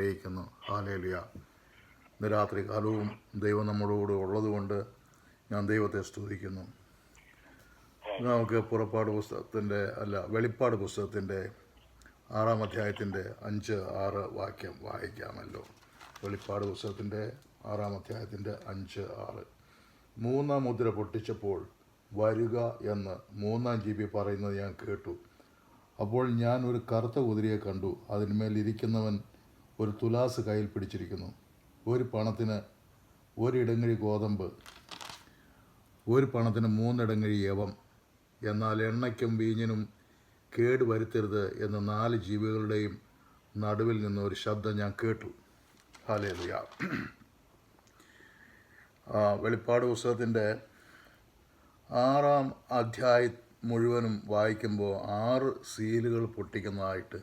അറിയിക്കുന്നു. ഹല്ലേലൂയ. ഇന്ന് രാത്രി കാലവും ദൈവം നമ്മളോട് ഉള്ളതുകൊണ്ട് ഞാൻ ദൈവത്തെ സ്തുതിക്കുന്നു. നമുക്ക് വെളിപ്പാട് പുസ്തകത്തിൻ്റെ 6-ാം അധ്യായത്തിൻ്റെ 5-6 വാക്യം വായിക്കാമല്ലോ. വെളിപ്പാട് പുസ്തകത്തിൻ്റെ 6-ാം അധ്യായത്തിൻ്റെ 5-6. 3-ാം മുദ്ര പൊട്ടിച്ചപ്പോൾ വരുക എന്ന് 3-ാം ജീവി പറയുന്നത് ഞാൻ കേട്ടു. അപ്പോൾ ഞാൻ ഒരു കറുത്ത കുതിരയെ കണ്ടു. അതിന്മേൽ ഇരിക്കുന്നവൻ ഒരു തുലാസ് കയ്യിൽ പിടിച്ചിരിക്കുന്നു. ഒരു പണത്തിന് 1 ഇടങ്ങഴി ഗോതമ്പ്, 1 പണത്തിന് 3 ഇടങ്ങഴി യവം. എന്നാൽ എണ്ണയ്ക്കും വീഞ്ഞിനും കേട് വരുത്തരുത് എന്ന് 4 ജീവികളുടെയും നടുവിൽ നിന്ന് ഒരു ശബ്ദം ഞാൻ കേട്ടു. ഹല്ലേലൂയ. വെളിപ്പാട് പുസ്തകത്തിൻ്റെ 6-ാം അധ്യായം മുഴുവനും വായിക്കുമ്പോൾ 6 സീലുകൾ പൊട്ടിക്കുന്നതായിട്ട്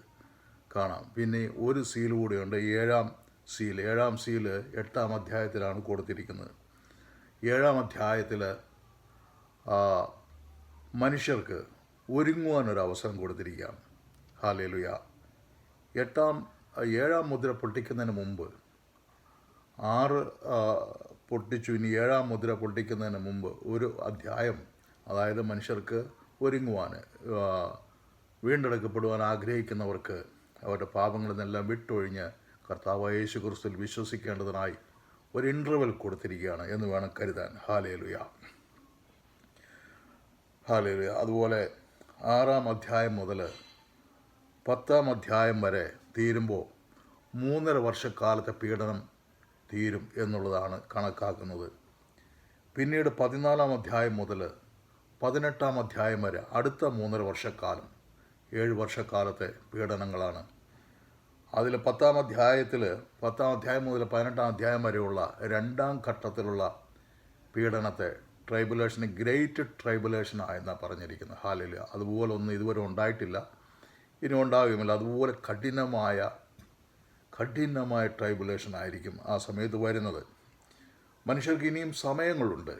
കാണാം. പിന്നെ ഒരു സീൽ കൂടിയുണ്ട്, 7-ാം സീൽ. 7-ാം സീല് 8-ാം അധ്യായത്തിലാണ് കൊടുത്തിരിക്കുന്നത്. 7-ാം അധ്യായത്തിൽ മനുഷ്യർക്ക് ഒരുങ്ങുവാനൊരവസരം കൊടുത്തിരിക്കുകയാണ്. ഹല്ലേലൂയ. 7-ാം മുദ്ര പൊട്ടിക്കുന്നതിന് മുമ്പ് 6 പൊട്ടിച്ചു. ഇനി 7-ാം മുദ്ര പൊട്ടിക്കുന്നതിന് മുമ്പ് ഒരു അധ്യായം, അതായത് മനുഷ്യർക്ക് ഒരുങ്ങുവാൻ, വീണ്ടെടുക്കപ്പെടുവാൻ ആഗ്രഹിക്കുന്നവർക്ക് അവരുടെ പാപങ്ങളിൽ നിന്നെല്ലാം വിട്ടൊഴിഞ്ഞ് കർത്താവായ യേശു ക്രിസ്തുവിൽ വിശ്വസിക്കേണ്ടതിനായി ഒരു ഇൻ്റർവെൽ കൊടുത്തിരിക്കുകയാണ് എന്ന് വേണം കരുതാൻ. ഹല്ലേലൂയ. ഹല്ലേലൂയ. അതുപോലെ 6-ാം അധ്യായം മുതൽ 10-ാം അധ്യായം വരെ തീരുമ്പോൾ 3.5 വർഷക്കാലത്തെ പീഡനം തീരും എന്നുള്ളതാണ് കണക്കാക്കുന്നത്. പിന്നീട് 14-ാം അധ്യായം മുതൽ 18-ാം അധ്യായം വരെ അടുത്ത 3.5 വർഷക്കാലം, 7 വർഷക്കാലത്തെ പീഡനങ്ങളാണ്. അതിൽ 10-ാം അധ്യായം മുതൽ 18-ാം അധ്യായം വരെയുള്ള 2-ാം ഘട്ടത്തിലുള്ള പീഡനത്തെ ട്രൈബുലേഷന് ഗ്രേറ്റ് ട്രൈബുലേഷൻ എന്നാണ് പറഞ്ഞിരിക്കുന്നത്. ഹല്ലേലൂയ. അതുപോലെ ഒന്നും ഇതുവരെ ഉണ്ടായിട്ടില്ല, ഇനി ഉണ്ടാകുമില്ല. അതുപോലെ കഠിനമായ ട്രൈബുലേഷൻ ആയിരിക്കും ആ സമയത്ത് വരുന്നത്. മനുഷ്യർക്ക് ഇനിയും സമയങ്ങളുണ്ട്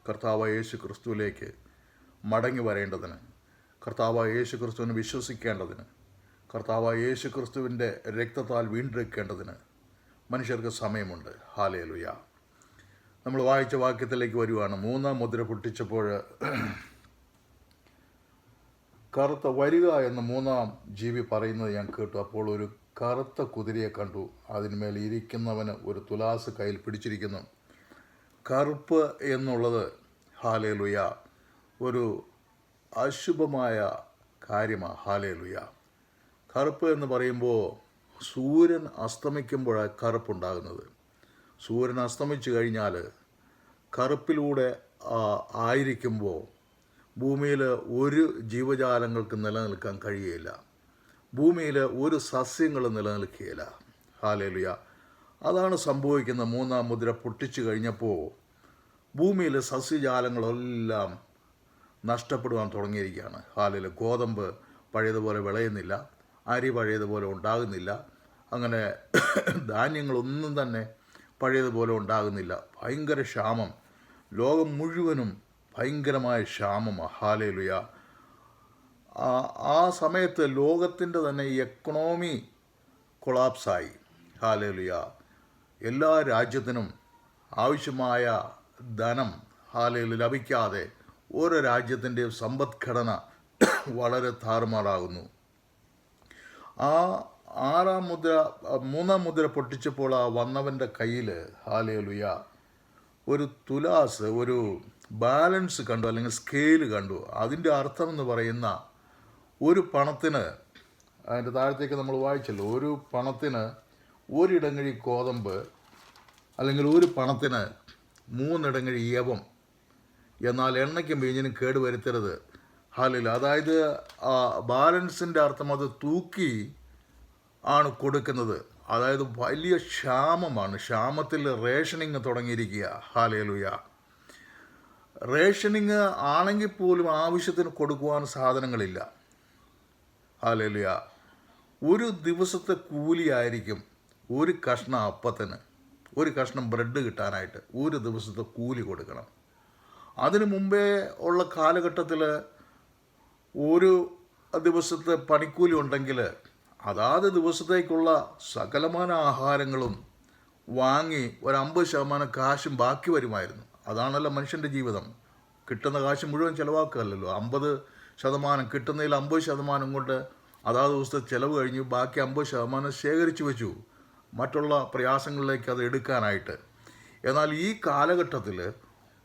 കർത്താവായ യേശു ക്രിസ്തുവിലേക്ക് മടങ്ങി വരേണ്ടതിന്, കർത്താവായ യേശു ക്രിസ്തുവിനെ വിശ്വസിക്കേണ്ടതിന്, കർത്താവായ യേശു ക്രിസ്തുവിൻ്റെ രക്തത്താൽ വീണ്ടെടുക്കേണ്ടതിന് മനുഷ്യർക്ക് സമയമുണ്ട്. ഹല്ലേലൂയ. നമ്മൾ വായിച്ച വാക്യത്തിലേക്ക് വരുവാണ്. 3-ാം മുദ്ര പൊട്ടിച്ചപ്പോൾ കറുത്ത വരിക എന്ന് 3-ാം ജീവി പറയുന്നത് ഞാൻ കേട്ടു. അപ്പോൾ ഒരു കറുത്ത കുതിരയെ കണ്ടു. അതിന്മേൽ ഇരിക്കുന്നവന് ഒരു തുലാസ് കയ്യിൽ പിടിച്ചിരിക്കുന്നു. കറുപ്പ് എന്നുള്ളത്, ഹല്ലേലൂയ, ഒരു അശുഭമായ കാര്യമാണ്. ഹല്ലേലൂയ. കറുപ്പ് എന്ന് പറയുമ്പോൾ സൂര്യൻ അസ്തമിക്കുമ്പോഴാണ് കറുപ്പുണ്ടാകുന്നത്. സൂര്യൻ അസ്തമിച്ചു കഴിഞ്ഞാൽ കറുപ്പിലൂടെ ആയിരിക്കുമ്പോൾ ഭൂമിയിൽ ഒരു ജീവജാലങ്ങൾക്ക് നിലനിൽക്കാൻ കഴിയുകയില്ല. ഭൂമിയിൽ ഒരു സസ്യങ്ങളും നിലനിൽക്കുകയില്ല. ഹല്ലേലൂയ. അതാണ് സംഭവിക്കുന്നത്. 3-ാം മുദ്ര പൊട്ടിച്ചു കഴിഞ്ഞപ്പോൾ ഭൂമിയിലെ സസ്യജാലങ്ങളെല്ലാം നഷ്ടപ്പെടുവാൻ തുടങ്ങിയിരിക്കുകയാണ്. ഹല്ലേലൂയ. ഗോതമ്പ് പഴയതുപോലെ വിളയുന്നില്ല, അരി പഴയതുപോലെ ഉണ്ടാകുന്നില്ല, അങ്ങനെ ധാന്യങ്ങളൊന്നും തന്നെ പഴയതുപോലെ ഉണ്ടാകുന്നില്ല. ഭയങ്കര ക്ഷാമം, ലോകം മുഴുവനും ഭയങ്കരമായ ക്ഷാമമാണ്. ഹല്ലേലൂയ. ആ സമയത്ത് ലോകത്തിൻ്റെ തന്നെ എക്കണോമി കൊളാപ്സായി. ഹല്ലേലൂയ. എല്ലാ രാജ്യത്തിനും ആവശ്യമായ ധനം ഹല്ലേലൂയ ലഭിക്കാതെ ഓരോ രാജ്യത്തിൻ്റെയും സമ്പദ്ഘടന വളരെ താറുമാറാകുന്നു. ആ 3-ാം മുദ്ര പൊട്ടിച്ചപ്പോൾ ആ വന്നവൻ്റെ കയ്യിൽ ഹല്ലേലൂയ ഒരു തുലാസ്, ഒരു ബാലൻസ് കണ്ടു, അല്ലെങ്കിൽ സ്കെയിൽ കണ്ടു. അതിൻ്റെ അർത്ഥം എന്ന് പറയുന്ന ഒരു പണത്തിന്, അതിൻ്റെ താഴത്തേക്ക് നമ്മൾ വായിച്ചല്ലോ, ഒരു പണത്തിന് 1 ഇടങ്ങഴി ഗോതമ്പ്, അല്ലെങ്കിൽ ഒരു പണത്തിന് 3 ഇടങ്ങഴി യവം. എന്നാൽ എണ്ണയ്ക്കും വീഞ്ഞിനും കേട് വരുത്തരുത്. ഹല്ലേലൂയ. അതായത് ബാലൻസിൻ്റെ അർത്ഥം അത് തൂക്കി ആണ് കൊടുക്കുന്നത്. അതായത് വലിയ ക്ഷാമമാണ്. ക്ഷാമത്തിൽ റേഷനിങ് തുടങ്ങിയിരിക്കുക. ഹല്ലേലൂയ. റേഷനിങ് ആണെങ്കിൽ പോലും ആവശ്യത്തിന് കൊടുക്കുവാൻ സാധനങ്ങളില്ല. ഹല്ലേലൂയ. ഒരു ദിവസത്തെ കൂലിയായിരിക്കും ഒരു കഷ്ണം അപ്പത്തിന്, ഒരു കഷ്ണം ബ്രെഡ് കിട്ടാനായിട്ട് ഒരു ദിവസത്തെ കൂലി കൊടുക്കണം. അതിനു മുമ്പേ ഉള്ള കാലഘട്ടത്തിൽ ഒരു ദിവസത്തെ പണിക്കൂലി ഉണ്ടെങ്കിൽ അതാത് ദിവസത്തേക്കുള്ള സകലമാന ആഹാരങ്ങളും വാങ്ങി ഒരു 50% കാശും ബാക്കി വരുമായിരുന്നു. അതാണല്ലോ മനുഷ്യൻ്റെ ജീവിതം. കിട്ടുന്ന കാശ് മുഴുവൻ ചിലവാക്കുകയല്ലല്ലോ. 50% കിട്ടുന്നതിൽ 50% കൊണ്ട് അതാത് ദിവസത്തെ ചിലവ് കഴിഞ്ഞു, ബാക്കി 50% ശേഖരിച്ചു വെച്ചു മറ്റുള്ള പ്രയാസങ്ങളിലേക്ക് അത് എടുക്കാനായിട്ട്. എന്നാൽ ഈ കാലഘട്ടത്തിൽ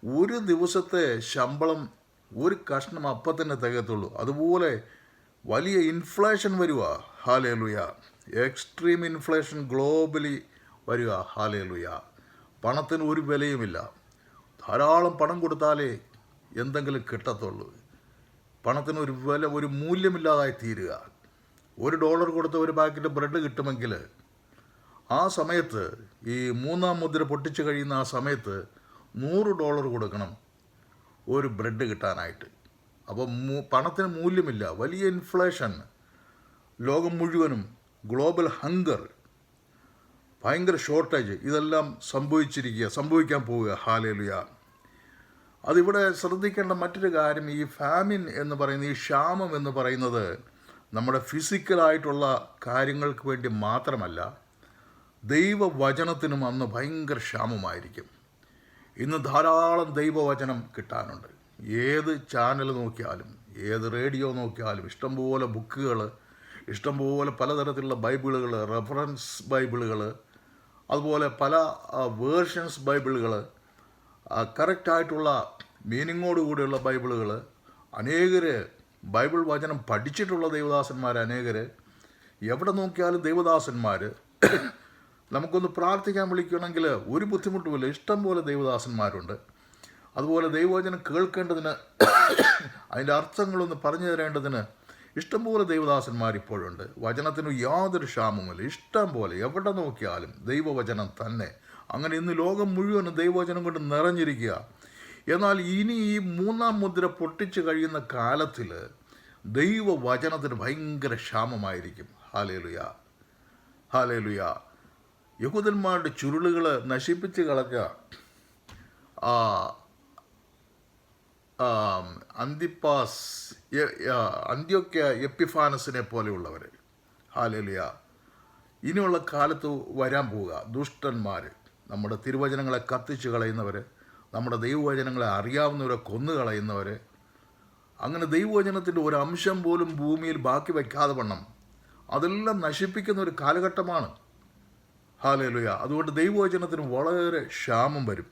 ഒരു ദിവസത്തെ ശമ്പളം ഒരു കഷ്ണം അപ്പത്തന്നെ തികയത്തുള്ളൂ. അതുപോലെ വലിയ ഇൻഫ്ലേഷൻ വരിക. ഹല്ലേലൂയ. എക്സ്ട്രീം ഇൻഫ്ലേഷൻ ഗ്ലോബലി വരിക. ഹല്ലേലൂയ. പണത്തിന് ഒരു വിലയുമില്ല. ധാരാളം പണം കൊടുത്താലേ എന്തെങ്കിലും കിട്ടത്തുള്ളൂ. പണത്തിന് ഒരു വില, ഒരു മൂല്യമില്ലാതായി തീരുക. $1 കൊടുത്ത് ഒരു പാക്കറ്റ് ബ്രെഡ് കിട്ടുമെങ്കിൽ ആ സമയത്ത് ഈ 3-ാം മുദ്ര പൊട്ടിച്ച് കഴിയുന്ന ആ സമയത്ത് $100 കൊടുക്കണം ഒരു ബ്രെഡ് കിട്ടാനായിട്ട്. അപ്പോൾ പണത്തിന് മൂല്യമില്ല. വലിയ ഇൻഫ്ലേഷൻ, ലോകം മുഴുവനും ഗ്ലോബൽ ഹങ്കർ, ഭയങ്കര ഷോർട്ടേജ്, ഇതെല്ലാം സംഭവിക്കാൻ പോവുക. ഹല്ലേലൂയ. അതിവിടെ ശ്രദ്ധിക്കേണ്ട മറ്റൊരു കാര്യം, ഈ ഫാമിൻ എന്ന് പറയുന്ന, ഈ ക്ഷാമം എന്ന് പറയുന്നത് നമ്മുടെ ഫിസിക്കലായിട്ടുള്ള കാര്യങ്ങൾക്ക് വേണ്ടി മാത്രമല്ല, ദൈവവചനത്തിനും അന്ന് ഭയങ്കര ക്ഷാമമായിരിക്കും. ഇന്ന് ധാരാളം ദൈവവചനം കിട്ടാനുണ്ട്. ഏത് ചാനൽ നോക്കിയാലും, ഏത് റേഡിയോ നോക്കിയാലും ഇഷ്ടംപോലെ ബുക്കുകൾ, ഇഷ്ടംപോലെ പലതരത്തിലുള്ള ബൈബിളുകൾ, റെഫറൻസ് ബൈബിളുകൾ, അതുപോലെ പല വേർഷൻസ് ബൈബിളുകൾ, കറക്റ്റായിട്ടുള്ള മീനിങ്ങോടുകൂടിയുള്ള ബൈബിളുകൾ. അനേകർ ബൈബിൾ വചനം പഠിച്ചിട്ടുള്ള ദൈവദാസന്മാർ അനേകർ. എവിടെ നോക്കിയാലും ദൈവദാസന്മാർ. നമുക്കൊന്ന് പ്രാർത്ഥിക്കാൻ വിളിക്കണമെങ്കിൽ ഒരു ബുദ്ധിമുട്ടുമില്ല. ഇഷ്ടം പോലെ ദൈവദാസന്മാരുണ്ട്. അതുപോലെ ദൈവവചനം കേൾക്കേണ്ടതിന്, അതിൻ്റെ അർത്ഥങ്ങളൊന്ന് പറഞ്ഞു തരേണ്ടതിന് ഇഷ്ടംപോലെ ദൈവദാസന്മാർ ഇപ്പോഴുണ്ട്. വചനത്തിന് യാതൊരു ക്ഷാമവുമില്ല. ഇഷ്ടം പോലെ എവിടെ നോക്കിയാലും ദൈവവചനം തന്നെ. അങ്ങനെ ഇന്ന് ലോകം മുഴുവനും ദൈവവചനം കൊണ്ട് നിറഞ്ഞിരിക്കുക. എന്നാൽ ഇനി ഈ 3-ാം മുദ്ര പൊട്ടിച്ച് കഴിയുന്ന കാലത്തിൽ ദൈവവചനത്തിന് ഭയങ്കര ക്ഷാമമായിരിക്കും. ഹല്ലേലൂയ. ഹല്ലേലൂയ. യഹൂദന്മാരുടെ ചുരുളുകൾ നശിപ്പിച്ച് കളഞ്ഞ അന്ത്യോക്യ എപ്പിഫാനസിനെ പോലെയുള്ളവർ, ഹല്ലേലൂയ, ഇനിയുള്ള കാലത്ത് വരാൻ പോവുക ദുഷ്ടന്മാർ, നമ്മുടെ തിരുവചനങ്ങളെ കത്തിച്ച് കളയുന്നവർ, നമ്മുടെ ദൈവവചനങ്ങളെ അറിയാവുന്നവരെ കൊന്നു കളയുന്നവർ, അങ്ങനെ ദൈവവചനത്തിൻ്റെ ഒരു അംശം പോലും ഭൂമിയിൽ ബാക്കി വയ്ക്കാതെ വണ്ണം അതെല്ലാം നശിപ്പിക്കുന്ന ഒരു കാലഘട്ടമാണ്. ഹല്ലേലൂയ. അതുകൊണ്ട് ദൈവവചനത്തിന് വളരെ ക്ഷാമം വരും.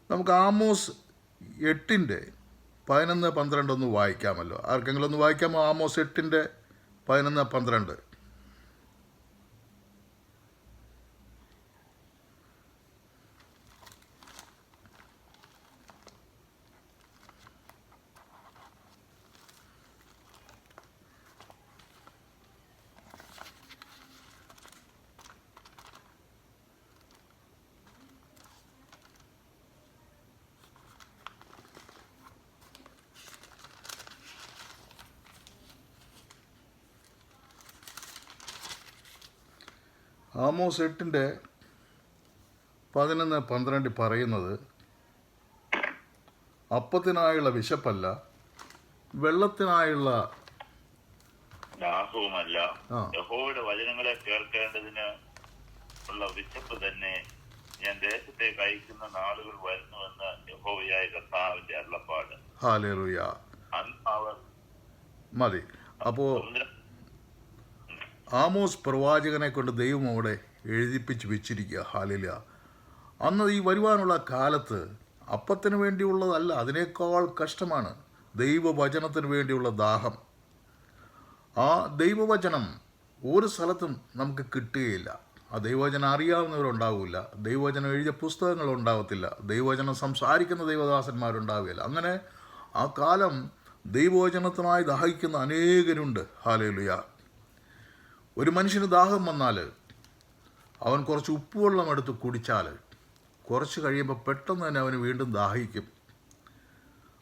നമുക്ക് ആമോസ് 8:11-12 ഒന്ന് വായിക്കാമല്ലോ. ആർക്കെങ്കിലും ഒന്ന് വായിക്കാമോ? ആമോസ് 8:11-12. ആമോസ് 8:11-12 പറയുന്നത്, അപ്പത്തിനായുള്ള വിശപ്പല്ല, വെള്ളത്തിനായുള്ള ദാഹവുമല്ല, യഹോവയുടെ വചനങ്ങളെ കേൾക്കേണ്ടതിന് ഉള്ള വിശപ്പ് തന്നെ ഞാൻ ദേശത്തേക്ക് അയക്കുന്ന നാളുകൾ വരുന്നുവെന്ന് യഹോവയായ കർത്താവിന്റെ അരുളപ്പാട്. ഹല്ലേലൂയ. മതി. അപ്പോൾ ആമോസ് പ്രവാചകനെ കൊണ്ട് ദൈവം അവിടെ എഴുതിപ്പിച്ച് വെച്ചിരിക്കുക. ഹല്ലേലൂയ. അന്ന് ഈ വരുവാനുള്ള കാലത്ത് അപ്പത്തിന് വേണ്ടിയുള്ളതല്ല, അതിനേക്കാൾ കഷ്ടമാണ് ദൈവവചനത്തിന് വേണ്ടിയുള്ള ദാഹം. ആ ദൈവവചനം ഒരു സ്ഥലത്തും നമുക്ക് കിട്ടുകയില്ല. ആ ദൈവവചനം അറിയാവുന്നവരുണ്ടാവില്ല, ദൈവവചനം എഴുതിയ പുസ്തകങ്ങളുണ്ടാവത്തില്ല, ദൈവവചനം സംസാരിക്കുന്ന ദൈവദാസന്മാരുണ്ടാവുകയില്ല. അങ്ങനെ ആ കാലം ദൈവവചനത്തിനായി ദാഹിക്കുന്ന അനേകരുണ്ട്. ഹല്ലേലൂയ. ഒരു മനുഷ്യന് ദാഹം വന്നാൽ അവൻ കുറച്ച് ഉപ്പുവെള്ളം എടുത്ത് കുടിച്ചാൽ കുറച്ച് കഴിയുമ്പോൾ പെട്ടെന്ന് തന്നെ അവന് വീണ്ടും ദാഹിക്കും.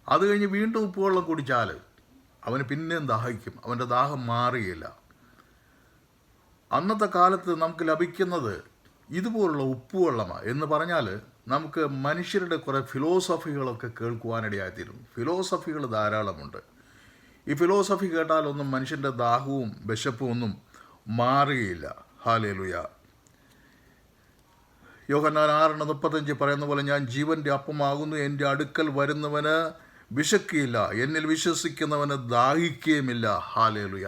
അത് കഴിഞ്ഞ് വീണ്ടും ഉപ്പുവെള്ളം കുടിച്ചാൽ അവന് പിന്നെയും ദാഹിക്കും. അവൻ്റെ ദാഹം മാറുകയില്ല. അന്നത്തെ കാലത്ത് നമുക്ക് ലഭിക്കുന്നത് ഇതുപോലുള്ള ഉപ്പുവെള്ളമാണ് എന്ന് പറഞ്ഞാൽ നമുക്ക് മനുഷ്യരുടെ കുറേ ഫിലോസഫികളൊക്കെ കേൾക്കുവാനിടയായിത്തീരും. ഫിലോസഫികൾ ധാരാളമുണ്ട്. ഈ ഫിലോസഫി കേട്ടാലൊന്നും മനുഷ്യൻ്റെ ദാഹവും വിശപ്പും ഒന്നും മാറുകയില്ല. ഹല്ലേലൂയ. യോഹന്നാൻ 6:35 പറയുന്ന പോലെ, ഞാൻ ജീവൻ്റെ അപ്പമാകുന്നു, എൻ്റെ അടുക്കൽ വരുന്നവന് വിശക്കുകയില്ല, എന്നിൽ വിശ്വസിക്കുന്നവന് ദാഹിക്കുകയുമില്ല. ഹല്ലേലൂയ.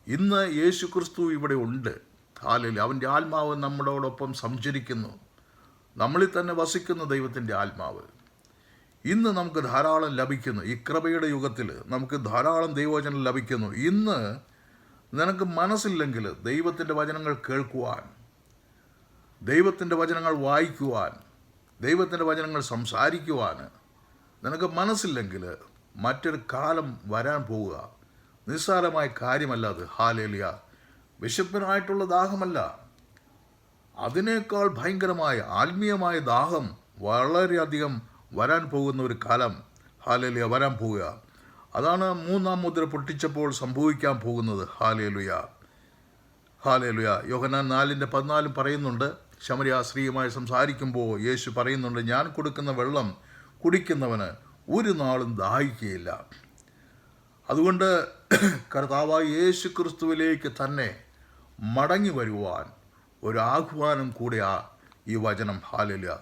ഇന്ന് യേശു ക്രിസ്തു ഇവിടെ ഉണ്ട്. ഹല്ലേലൂയ. അവൻ്റെ ആത്മാവ് നമ്മളോടൊപ്പം സഞ്ചരിക്കുന്നു. നമ്മളിൽ തന്നെ വസിക്കുന്ന ദൈവത്തിൻ്റെ ആത്മാവ് ഇന്ന് നമുക്ക് ധാരാളം ലഭിക്കുന്നു. ഈ കൃപയുടെ യുഗത്തിൽ നമുക്ക് ധാരാളം ദൈവവചനം ലഭിക്കുന്നു. ഇന്ന് നിനക്ക് മനസ്സില്ലെങ്കിൽ ദൈവത്തിൻ്റെ വചനങ്ങൾ കേൾക്കുവാൻ, ദൈവത്തിൻ്റെ വചനങ്ങൾ വായിക്കുവാൻ, ദൈവത്തിൻ്റെ വചനങ്ങൾ സംസാരിക്കുവാൻ നിനക്ക് മനസ്സില്ലെങ്കിൽ മറ്റൊരു കാലം വരാൻ പോവുക. നിസ്സാരമായ കാര്യമല്ല അത്. ഹല്ലേലൂയ. വിശപ്പിനായിട്ടുള്ള ദാഹമല്ല, അതിനേക്കാൾ ഭയങ്കരമായ ആത്മീയമായ ദാഹം വളരെയധികം വരാൻ പോകുന്ന ഒരു കാലം, ഹല്ലേലൂയ, വരാൻ പോവുക. അതാണ് 3-ാം മുദ്ര പൊട്ടിച്ചപ്പോൾ സംഭവിക്കാൻ പോകുന്നത്. ഹല്ലേലൂയ. ഹല്ലേലൂയ. യോഹന്നാൻ 4:14 പറയുന്നുണ്ട്, ശമരിയ സ്ത്രീയുമായി സംസാരിക്കുമ്പോൾ യേശു പറയുന്നുണ്ട്, ഞാൻ കൊടുക്കുന്ന വെള്ളം കുടിക്കുന്നവന് ഒരു നാളും ദാഹിക്കുകയില്ല. അതുകൊണ്ട് കർത്താവായ യേശു ക്രിസ്തുവിലേക്ക് തന്നെ മടങ്ങി വരുവാൻ ഒരു ആഹ്വാനം കൂടിയാ ഈ വചനം. ഹല്ലേലൂയ.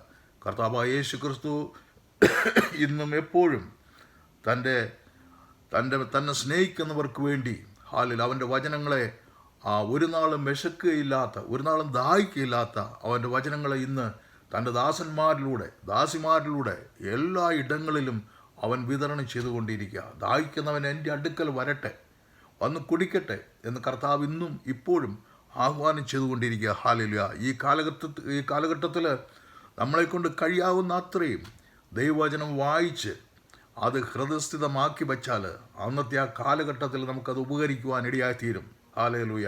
കർത്താവായ യേശു ക്രിസ്തു ഇന്നും എപ്പോഴും തന്നെ സ്നേഹിക്കുന്നവർക്ക് വേണ്ടി ഹല്ലേലൂയ അവൻ്റെ വചനങ്ങളെ ഒരു നാളും വിശക്കുകയില്ലാത്ത, ഒരു നാളും ദാഹിക്കുകയില്ലാത്ത അവൻ്റെ വചനങ്ങളെ ഇന്ന് തൻ്റെ ദാസിമാരിലൂടെ എല്ലാ ഇടങ്ങളിലും അവൻ വിതരണം ചെയ്തുകൊണ്ടിരിക്കുക. ദാഹിക്കുന്നവൻ എൻ്റെ അടുക്കൽ വരട്ടെ, വന്ന് കുടിക്കട്ടെ എന്ന് കർത്താവ് ഇന്നും ഇപ്പോഴും ആഹ്വാനം ചെയ്തുകൊണ്ടിരിക്കുക. ഹല്ലേലൂയ. ഈ കാലഘട്ടത്തിൽ നമ്മളെക്കൊണ്ട് കഴിയാവുന്ന അത്രയും ദൈവവചനം വായിച്ച് അത് ഹൃദയസ്ഥിതമാക്കി വച്ചാൽ അന്നത്തെ ആ കാലഘട്ടത്തിൽ നമുക്കത് ഉപകരിക്കുവാൻ ഇടയായിത്തീരും. ഹല്ലേലൂയ.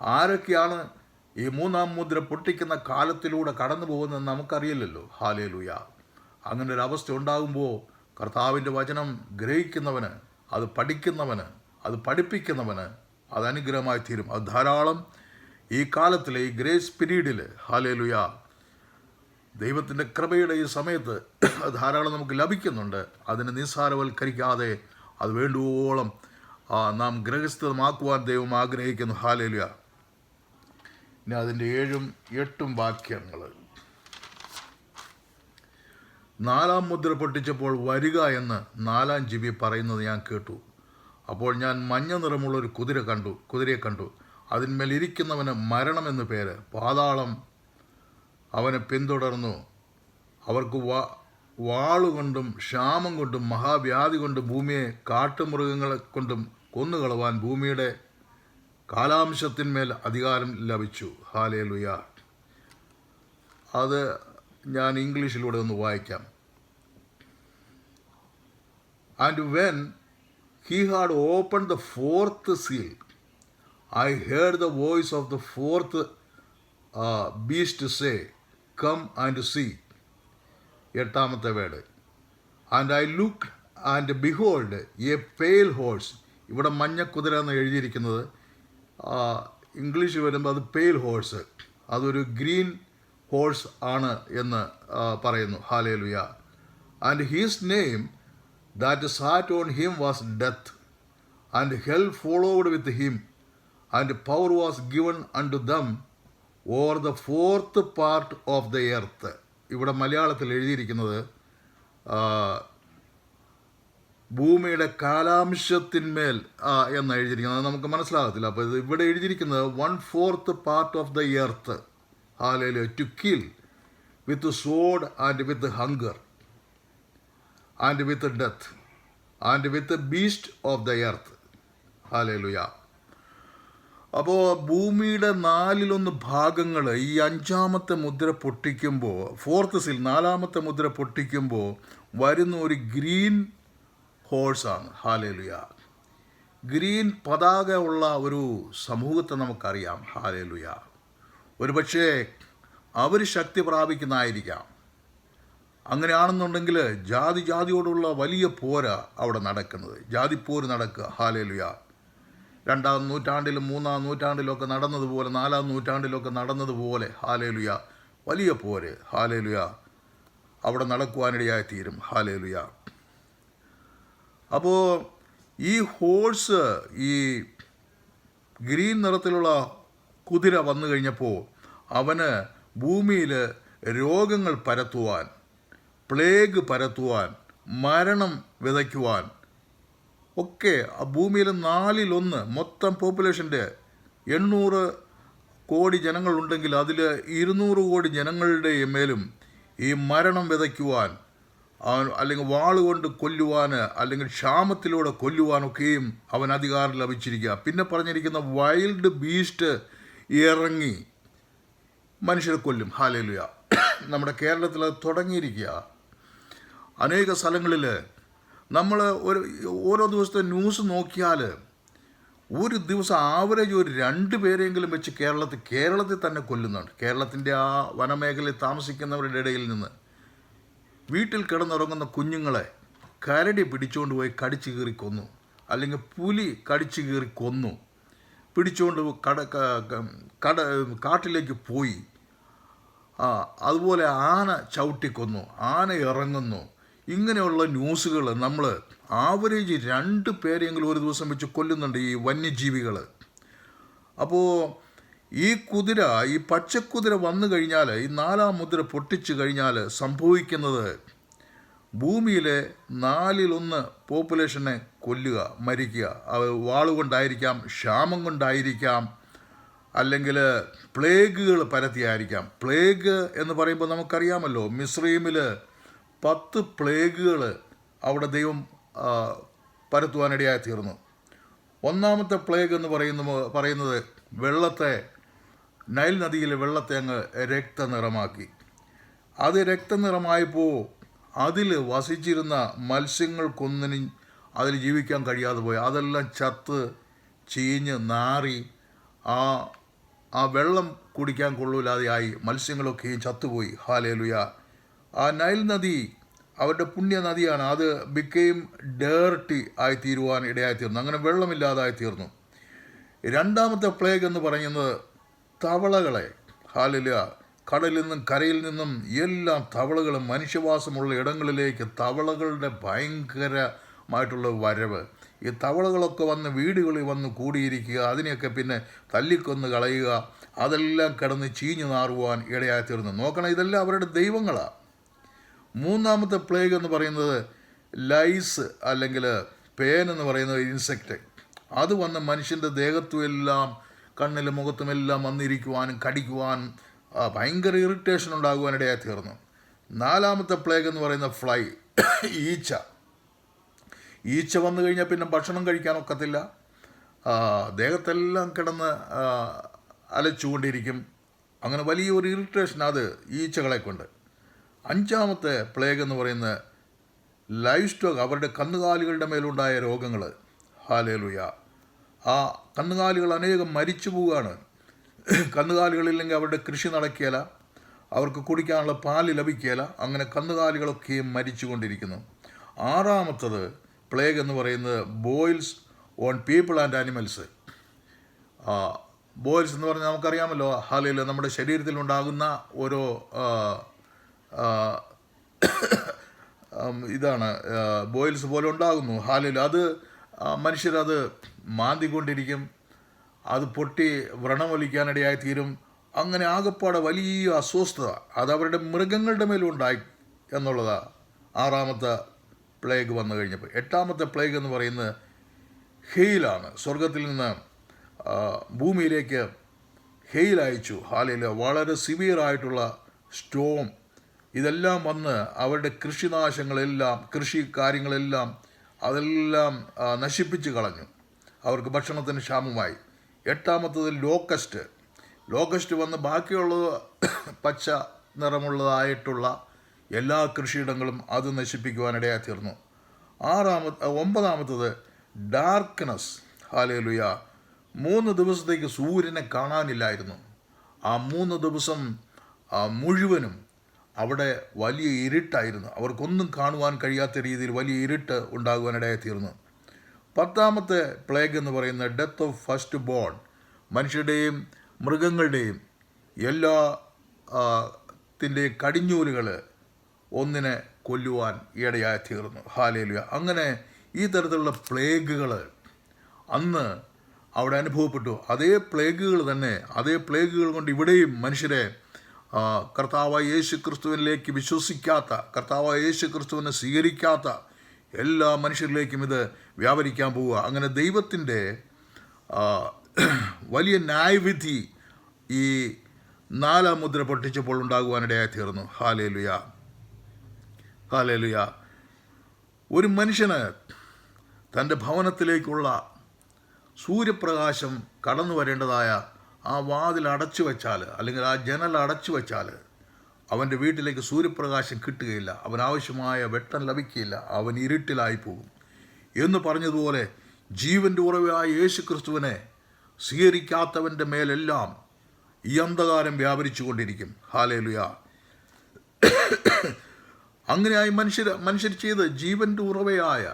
ആരൊക്കെയാണ് ഈ 3-ാം മുദ്ര പൊട്ടിക്കുന്ന കാലത്തിലൂടെ കടന്നു പോകുന്നതെന്ന് നമുക്കറിയില്ലല്ലോ. ഹല്ലേലൂയ. അങ്ങനെ ഒരു അവസ്ഥ ഉണ്ടാകുമ്പോൾ കർത്താവിൻ്റെ വചനം ഗ്രഹിക്കുന്നവന്, അത് പഠിക്കുന്നവന്, അത് പഠിപ്പിക്കുന്നവന് അത് അനുഗ്രഹമായി തീരും. അത് ധാരാളം ഈ കാലത്തിലെ ഈ ഗ്രേസ് പീരീഡിൽ ഹല്ലേലൂയ ദൈവത്തിൻ്റെ കൃപയുടെ ഈ സമയത്ത് ധാരാളം നമുക്ക് ലഭിക്കുന്നുണ്ട്. അതിനെ നിസ്സാരവൽക്കരിക്കാതെ അത് വേണ്ടുവോളം നാം ഗ്രഹസ്ഥമാക്കുവാൻ ദൈവം ആഗ്രഹിക്കുന്നു. ഹല്ലേലൂയ. ഇനി അതിൻ്റെ 7ഉം 8ഉം വാക്യങ്ങൾ. 4-ാം മുദ്ര പൊട്ടിച്ചപ്പോൾ വരിക എന്ന് 4-ാം ജീവി പറയുന്നത് ഞാൻ കേട്ടു. അപ്പോൾ ഞാൻ മഞ്ഞ നിറമുള്ളൊരു കുതിരയെ കണ്ടു. അതിന്മേൽ ഇരിക്കുന്നവന് മരണമെന്ന് പേര്. പാതാളം അവനെ പിന്തുടർന്നു. അവർക്ക് വാളുകൊണ്ടും ക്ഷാമം കൊണ്ടും മഹാവ്യാധി കൊണ്ടും ഭൂമിയെ കാട്ടുമൃഗങ്ങളെ കൊണ്ടും കൊന്നുകളവാൻ ഭൂമിയുടെ കാലാംശത്തിന്മേൽ അധികാരം ലഭിച്ചു. ഹല്ലേലൂയ. അത് ഞാൻ ഇംഗ്ലീഷിലൂടെ ഒന്ന് വായിക്കാം. And when he had opened the 4th seal, I heard the voice of the 4th beast say, come and see. 8ാമത്തെ word. And I looked and behold a pale horse. ഇവിടെ മഞ്ഞ കുതിര എന്ന് എഴുതിയിരിക്കുന്നത്, ഇംഗ്ലീഷ് വരുമ്പോൾ അത് പെയിൽ ഹോഴ്സ്, അതൊരു green horse ആണ് എന്ന് പറയുന്നു. Hallelujah. And his name that sat on him was death, and hell followed with him, and power was given unto them over the 4th part of the earth. ഇവിടെ മലയാളത്തിൽ എഴുതിയിരിക്കുന്നത് ഭൂമിയുടെ കാലാംശത്തിന്മേൽ എന്ന് എഴുതിയിരിക്കുന്നത് നമുക്ക് മനസ്സിലാകത്തില്ല. അപ്പോൾ ഇത് ഇവിടെ എഴുതിയിരിക്കുന്നത് 1/4 part of the earth. Hallelujah. to kill with sword and with hunger and with death and with the beast of the earth. Hallelujah. അപ്പോൾ ഭൂമിയുടെ 4/1 ഭാഗങ്ങൾ ഈ 5ാമത്തെ മുദ്ര പൊട്ടിക്കുമ്പോൾ, 4th seal 4ാമത്തെ മുദ്ര പൊട്ടിക്കുമ്പോൾ വരുന്ന ഒരു ഗ്രീൻ ഹോഴ്സാണ്. ഹല്ലേലൂയ. ഗ്രീൻ പതാക ഉള്ള ഒരു സമൂഹത്തെ നമുക്കറിയാം. ഹല്ലേലൂയ. ഒരു പക്ഷേ അവർ ശക്തി പ്രാപിക്കുന്നതായിരിക്കാം. അങ്ങനെയാണെന്നുണ്ടെങ്കിൽ ജാതിയോടുള്ള വലിയ പോരാ അവിടെ നടക്കുന്നത്, ജാതിപ്പോര് നടക്കുക. ഹല്ലേലൂയ. 2-ാം നൂറ്റാണ്ടിലും 3-ാം നൂറ്റാണ്ടിലൊക്കെ നടന്നതുപോലെ, 4-ാം നൂറ്റാണ്ടിലൊക്കെ നടന്നതുപോലെ ഹല്ലേലൂയ വലിയ പോര് ഹല്ലേലൂയ അവിടെ നടക്കുവാനിടയായി തീരും. ഹല്ലേലൂയ. അപ്പോൾ ഈ ഹോഴ്സ്, ഈ ഗ്രീൻ നിറത്തിലുള്ള കുതിര വന്നു കഴിഞ്ഞപ്പോൾ അവന് ഭൂമിയിൽ രോഗങ്ങൾ പരത്തുവാൻ, പ്ലേഗ് പരത്തുവാൻ, മരണം വിതയ്ക്കുവാൻ ഒക്കെ ഭൂമിയിൽ 4/1 മൊത്തം പോപ്പുലേഷൻ്റെ 800 കോടി ജനങ്ങളുണ്ടെങ്കിൽ അതിൽ 200 കോടി ജനങ്ങളുടെ മേലും ഈ മരണം വിതയ്ക്കുവാൻ, അല്ലെങ്കിൽ വാളുകൊണ്ട് കൊല്ലുവാൻ, അല്ലെങ്കിൽ ക്ഷാമത്തിലൂടെ കൊല്ലുവാനൊക്കെയും അവൻ അധികാരം ലഭിച്ചിരിക്കുക. പിന്നെ പറഞ്ഞിരിക്കുന്ന വൈൽഡ് ബീസ്റ്റ് ഇറങ്ങി മനുഷ്യരെ കൊല്ലും. ഹല്ലേലൂയ. നമ്മുടെ കേരളത്തിൽ അത് തുടങ്ങിയിരിക്കുക. അനേക സ്ഥലങ്ങളിൽ നമ്മൾ ഓരോ ദിവസത്തെ ന്യൂസ് നോക്കിയാൽ ഒരു ദിവസം ആവറേജ് ഒരു 2 പേരെങ്കിലും വെച്ച് കേരളത്തിൽ തന്നെ കൊല്ലുന്നുണ്ട്. കേരളത്തിൻ്റെ ആ വനമേഖലയിൽ താമസിക്കുന്നവരുടെ ഇടയിൽ നിന്ന് വീട്ടിൽ കിടന്നുറങ്ങുന്ന കുഞ്ഞുങ്ങളെ കരടി പിടിച്ചുകൊണ്ട് പോയി കടിച്ചു കീറി കൊന്നു, അല്ലെങ്കിൽ പുലി കടിച്ചു കീറി കൊന്നു, പിടിച്ചുകൊണ്ട് കാട്ടിലേക്ക് പോയി. അതുപോലെ ആന ചവിട്ടിക്കൊന്നു, ആന ഇറങ്ങുന്നു. ഇങ്ങനെയുള്ള ന്യൂസുകൾ നമ്മൾ ആവറേജ് 2 പേരെങ്കിലും ഒരു ദിവസം വെച്ച് കൊല്ലുന്നുണ്ട് ഈ വന്യജീവികൾ. അപ്പോൾ ഈ കുതിര, ഈ പച്ചക്കുതിര വന്നു കഴിഞ്ഞാൽ, ഈ 4-ാം മുദ്ര പൊട്ടിച്ചു കഴിഞ്ഞാൽ സംഭവിക്കുന്നത് ഭൂമിയിലെ 4/1 പോപ്പുലേഷനെ കൊല്ലുക, മരിക്കുക. വാളുകൊണ്ടായിരിക്കാം, ക്ഷാമം കൊണ്ടായിരിക്കാം, അല്ലെങ്കിൽ പ്ലേഗുകൾ പരത്തിയായിരിക്കാം. പ്ലേഗ് എന്ന് പറയുമ്പോൾ നമുക്കറിയാമല്ലോ, മിസ്രൈമിൽ 10 പ്ലേഗുകൾ അവിടെ ദൈവം പരത്തുവാനിടയായി തീർന്നു. 1-ാമത്തെ പ്ലേഗ് എന്ന് പറയുന്നത് വെള്ളത്തെ, നൈൽ നദിയിലെ വെള്ളത്തെ അങ്ങ് രക്തനിറമാക്കി. അത് രക്തനിറമായപ്പോൾ അതിൽ വസിച്ചിരുന്ന മത്സ്യങ്ങൾക്കൊന്നിനും അതിൽ ജീവിക്കാൻ കഴിയാതെ പോയി. അതെല്ലാം ചത്ത് ചീഞ്ഞ് നാറി ആ വെള്ളം കുടിക്കാൻ കൊള്ളൂലാതെയായി. മത്സ്യങ്ങളൊക്കെയും ചത്തുപോയി. ഹല്ലേലൂയ. ആ നൈൽ നദി അവരുടെ പുണ്യ നദിയാണ്. അത് ബിക്കെയിം ഡേർട്ടി ആയിത്തീരുവാൻ ഇടയായിത്തീർന്നു. അങ്ങനെ വെള്ളമില്ലാതായി തീർന്നു. 2-ാമത്തെ പ്ലേഗ് എന്ന് പറയുന്നത് തവളകളെ, ഹല്ലേലൂയ, കടലിൽ നിന്നും കരയിൽ നിന്നും എല്ലാം തവളകളും, മനുഷ്യവാസമുള്ള ഇടങ്ങളിലേക്ക് തവളകളുടെ ഭയങ്കരമായിട്ടുള്ള വരവ്. ഈ തവളകളൊക്കെ വന്ന് വീടുകളിൽ വന്ന് കൂടിയിരിക്കുക, അതിനെയൊക്കെ പിന്നെ തല്ലിക്കൊന്ന് കളയുക, അതെല്ലാം കിടന്ന് ചീഞ്ഞു നാറുവാൻ ഇടയായിത്തീർന്നു. നോക്കണം, ഇതെല്ലാം അവരുടെ ദൈവങ്ങളാണ്. 3-ാമത്തെ പ്ലേഗ് എന്ന് പറയുന്നത് ലൈസ്, അല്ലെങ്കിൽ പേൻ എന്ന് പറയുന്ന ഇൻസെക്റ്റ്. അത് വന്ന് മനുഷ്യൻ്റെ ദേഹത്തും എല്ലാം, കണ്ണിലും മുഖത്തുമെല്ലാം വന്നിരിക്കുവാനും കടിക്കുവാനും ഭയങ്കര ഇറിറ്റേഷൻ ഉണ്ടാകുവാനിടയായി തീർന്നു. 4-ാമത്തെ പ്ലേഗ് എന്ന് പറയുന്ന ഫ്ലൈ, ഈച്ച വന്നു കഴിഞ്ഞാൽ പിന്നെ ഭക്ഷണം കഴിക്കാനൊക്കത്തില്ല. ദേഹത്തെല്ലാം കിടന്ന് അലച്ചുകൊണ്ടിരിക്കും. അങ്ങനെ വലിയൊരു ഇറിറ്റേഷൻ അത് ഈച്ചകളെ കൊണ്ട്. 5-ാമത്തെ പ്ലേഗ് എന്ന് പറയുന്ന ലൈവ് സ്റ്റോക്ക്, അവരുടെ കന്നുകാലികളുടെ മേലുണ്ടായ രോഗങ്ങൾ. ഹല്ലേലൂയ. ആ കന്നുകാലികൾ അനേകം മരിച്ചു പോവുകയാണ്. കന്നുകാലികളില്ലെങ്കിൽ അവരുടെ കൃഷി നടക്കുകയില്ല, അവർക്ക് കുടിക്കാനുള്ള പാല് ലഭിക്കുകയില്ല. അങ്ങനെ കന്നുകാലികളൊക്കെയും മരിച്ചുകൊണ്ടിരിക്കുന്നു. 6-ാമത്തത് പ്ലേഗ് എന്ന് പറയുന്നത് boils on people and animals. Boils എന്ന് പറഞ്ഞാൽ നമുക്കറിയാമല്ലോ, ഹല്ലേലൂയ, നമ്മുടെ ശരീരത്തിലുണ്ടാകുന്ന ഓരോ ഇതാണ് ബോയിൽസ് പോലെ ഉണ്ടാകുന്നു. ഹല്ലേലൂയ. അത് മനുഷ്യരത് മാന്തിക്കൊണ്ടിരിക്കും, അത് പൊട്ടി വ്രണമൊലിക്കാനിടയായി തീരും. അങ്ങനെ ആകപ്പാടെ വലിയ അസ്വസ്ഥത അത് അവരുടെ മൃഗങ്ങളുടെ മേലും ഉണ്ടായി എന്നുള്ളതാണ് 6-ാമത്തെ പ്ലേഗ് വന്നു കഴിഞ്ഞപ്പോൾ. 8-ാമത്തെ പ്ലേഗ് എന്ന് പറയുന്നത് ഹെയിലാണ്. സ്വർഗത്തിൽ നിന്ന് ഭൂമിയിലേക്ക് ഹെയിൽ അയച്ചു. ഹല്ലേലൂയ. വളരെ സിവിയറായിട്ടുള്ള സ്റ്റോം, ഇതെല്ലാം വന്ന് അവരുടെ കൃഷിനാശങ്ങളെല്ലാം, കൃഷി കാര്യങ്ങളെല്ലാം അതെല്ലാം നശിപ്പിച്ച് കളഞ്ഞു. അവർക്ക് ഭക്ഷണത്തിന് ക്ഷാമമായി. 8-ാമത്തത് ലോക്കസ്റ്റ് വന്ന് ബാക്കിയുള്ളത് പച്ച നിറമുള്ളതായിട്ടുള്ള എല്ലാ കൃഷിയിടങ്ങളും അത് നശിപ്പിക്കുവാനിടയായി തീർന്നു. 9-ാമത്തത് ഡാർക്ക്നെസ്. ഹല്ലേലൂയ. 3 ദിവസത്തേക്ക് സൂര്യനെ കാണാനില്ലായിരുന്നു. ആ 3 ദിവസം മുഴുവനും അവിടെ വലിയ ഇരുട്ടായിരുന്നു. അവർക്കൊന്നും കാണുവാൻ കഴിയാത്ത രീതിയിൽ വലിയ ഇരുട്ട് ഉണ്ടാകുവാനിടയായി തീർന്നു. 10-ാമത്തെ പ്ലേഗ് എന്ന് പറയുന്നത് ഡെത്ത് ഓഫ് ഫസ്റ്റ് ബോൺ. മനുഷ്യരുടെയും മൃഗങ്ങളുടെയും എല്ലാ കടിഞ്ഞൂലുകൾ ഒന്നിനെ കൊല്ലുവാൻ ഇടയായി തീർന്നു. ഹല്ലേലൂയ. അങ്ങനെ ഈ തരത്തിലുള്ള പ്ലേഗുകൾ അന്ന് അവിടെ അനുഭവപ്പെട്ടു. അതേ പ്ലേഗുകൾ തന്നെ, അതേ പ്ലേഗുകൾ കൊണ്ട് ഇവിടെയും മനുഷ്യരെ കർത്താവായ യേശു ക്രിസ്തുവിനിലേക്ക് വിശ്വസിക്കാത്ത, കർത്താവായ യേശു ക്രിസ്തുവിനെ സ്വീകരിക്കാത്ത എല്ലാ മനുഷ്യരിലേക്കും ഇത് വ്യാപരിക്കാൻ പോവുക. അങ്ങനെ ദൈവത്തിൻ്റെ വലിയ ന്യായവിധി ഈ 4 മുദ്ര പൊട്ടിച്ചപ്പോൾ ഉണ്ടാകുവാനിടയായി തീർന്നു. Hallelujah, hallelujah. ഒരു മനുഷ്യന് തൻ്റെ ഭവനത്തിലേക്കുള്ള സൂര്യപ്രകാശം കടന്നു വരേണ്ടതായ ആ വാതിൽ അടച്ചു വച്ചാൽ, അല്ലെങ്കിൽ ആ ജനൽ അടച്ചു വച്ചാൽ, അവൻ്റെ വീട്ടിലേക്ക് സൂര്യപ്രകാശം കിട്ടുകയില്ല, അവനാവശ്യമായ വെട്ടം ലഭിക്കുകയില്ല, അവൻ ഇരുട്ടിലായി പോകും എന്ന് പറഞ്ഞതുപോലെ ജീവൻ്റെ ഉറവായ യേശു ക്രിസ്തുവിനെ സ്വീകരിക്കാത്തവൻ്റെ മേലെല്ലാം ഈ അന്ധകാരം വ്യാപരിച്ചു കൊണ്ടിരിക്കും. ഹല്ലേലൂയ. അങ്ങനെയായി മനുഷ്യർ ചെയ്ത് ജീവൻ്റെ ഉറവയായ,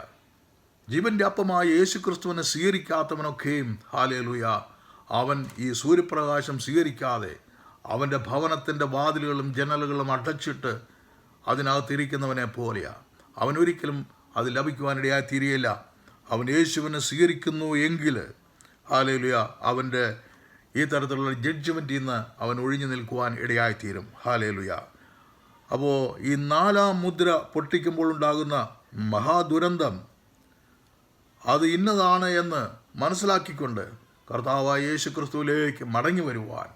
ജീവൻ്റെ അപ്പമായ യേശു ക്രിസ്തുവിനെ സ്വീകരിക്കാത്തവനൊക്കെയും, ഹല്ലേലൂയ, അവൻ ഈ സൂര്യപ്രകാശം സ്വീകരിക്കാതെ അവൻ്റെ ഭവനത്തിൻ്റെ വാതിലുകളും ജനലുകളും അടച്ചിട്ട് അതിനകത്തിരിക്കുന്നവനെ പോലെയാണ്. അവനൊരിക്കലും അത് ലഭിക്കുവാനിടയായി തീരുകയില്ല. അവൻ യേശുവിനെ സ്വീകരിക്കുന്നു എങ്കിൽ, ഹല്ലേലൂയ, അവൻ്റെ ഈ തരത്തിലുള്ള ജഡ്ജ്മെൻറ്റിൽ നിന്ന് അവൻ ഒഴിഞ്ഞു നിൽക്കുവാൻ ഇടയായിത്തീരും. ഹല്ലേലൂയ. അപ്പോൾ ഈ 4 മുദ്ര പൊട്ടിക്കുമ്പോൾ ഉണ്ടാകുന്ന മഹാദുരന്തം അത് ഇന്നതാണ് എന്ന് മനസ്സിലാക്കിക്കൊണ്ട് കർത്താവായ യേശു ക്രിസ്തുവിലേക്ക് മടങ്ങി വരുവാൻ,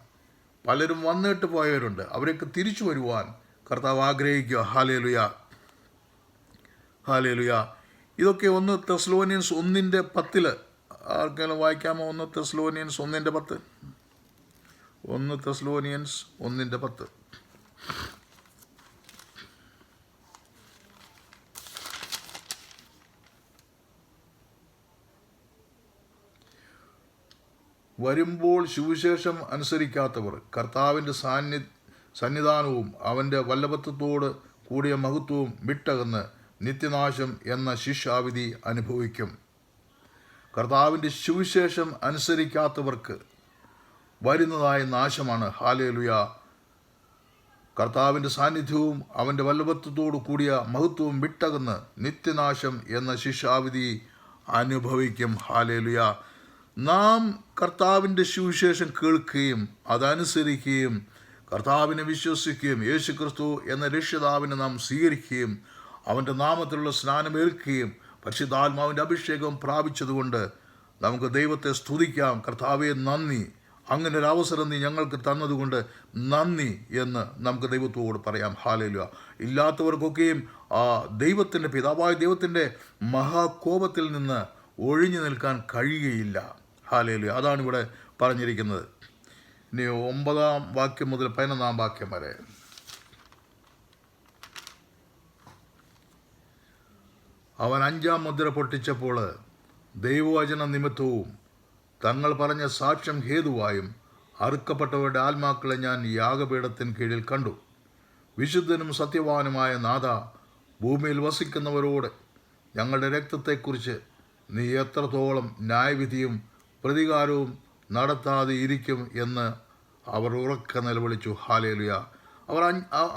പലരും വന്നിട്ട് പോയവരുണ്ട്, അവരൊക്കെ തിരിച്ചു വരുവാൻ കർത്താവ് ആഗ്രഹിക്കുക. Hallelujah, hallelujah. ഇതൊക്കെ 1 തെസ്സലോനിയൻസ് 1:10 ആർക്കെങ്കിലും വായിക്കാമോ? 1 തെസ്സലോനിയൻസ് 1:10. 1 തെസ്സലോനിയൻസ് 1:10. വരുമ്പോൾ സുവിശേഷം അനുസരിക്കാത്തവർ കർത്താവിൻ്റെ സന്നിധാനവും അവൻ്റെ വല്ലഭത്വത്തോട് കൂടിയ മഹത്വവും വിട്ടകന്ന് നിത്യനാശം എന്ന ശിക്ഷാവിധി അനുഭവിക്കും. കർത്താവിൻ്റെ സുവിശേഷം അനുസരിക്കാത്തവർക്ക് വരുന്നതായ നാശമാണ്. ഹല്ലേലൂയ. കർത്താവിൻ്റെ സാന്നിധ്യവും അവൻ്റെ വല്ലഭത്വത്തോട് കൂടിയ മഹത്വവും വിട്ടകന്ന് നിത്യനാശം എന്ന ശിക്ഷാവിധി അനുഭവിക്കും. ഹല്ലേലൂയ. നാം കർത്താവിൻ്റെ സുവിശേഷം കേൾക്കുകയും അതനുസരിക്കുകയും കർത്താവിനെ വിശ്വസിക്കുകയും യേശു ക്രിസ്തു എന്ന രക്ഷിതാവിനെ നാം സ്വീകരിക്കുകയും അവൻ്റെ നാമത്തിലുള്ള സ്നാനമേൽക്കുകയും പരിശുദ്ധാത്മാവിൻ്റെ അഭിഷേകം പ്രാപിച്ചതുകൊണ്ട് നമുക്ക് ദൈവത്തെ സ്തുതിക്കാം. കർത്താവേ നന്ദി, അങ്ങനെ ഒരു അവസരം നീ ഞങ്ങൾക്ക് തന്നതുകൊണ്ട് നന്ദി എന്ന് നമുക്ക് ദൈവത്തോട് പറയാം. ഹല്ലേലൂയ. ഇല്ലാത്തവർക്കൊക്കെയും ദൈവത്തിൻ്റെ, പിതാവായ ദൈവത്തിൻ്റെ മഹാകോപത്തിൽ നിന്ന് ഒഴിഞ്ഞു നിൽക്കാൻ കഴിയുകയില്ല. ഹല്ലേലൂയ. അതാണ് ഇവിടെ പറഞ്ഞിരിക്കുന്നത്. ഇനി 9 വാക്യം മുതൽ 11 വാക്യം വരെ. അവൻ 5 മുദ്ര പൊട്ടിച്ചപ്പോൾ ദൈവവചന നിമിത്തവും തങ്ങൾ പറഞ്ഞ സാക്ഷ്യം ഹേതുവായും അറുക്കപ്പെട്ടവരുടെ ആത്മാക്കളെ ഞാൻ യാഗപീഠത്തിന് കീഴിൽ കണ്ടു. വിശുദ്ധനും സത്യവാനുമായ നാഥ, ഭൂമിയിൽ വസിക്കുന്നവരോട് ഞങ്ങളുടെ രക്തത്തെക്കുറിച്ച് നീ എത്രത്തോളം ന്യായവിധിയും പ്രതികാരവും നടത്താതെ ഇരിക്കും എന്ന് അവർ ഉറക്കെ നിലവിളിച്ചു. ഹല്ലേലൂയ.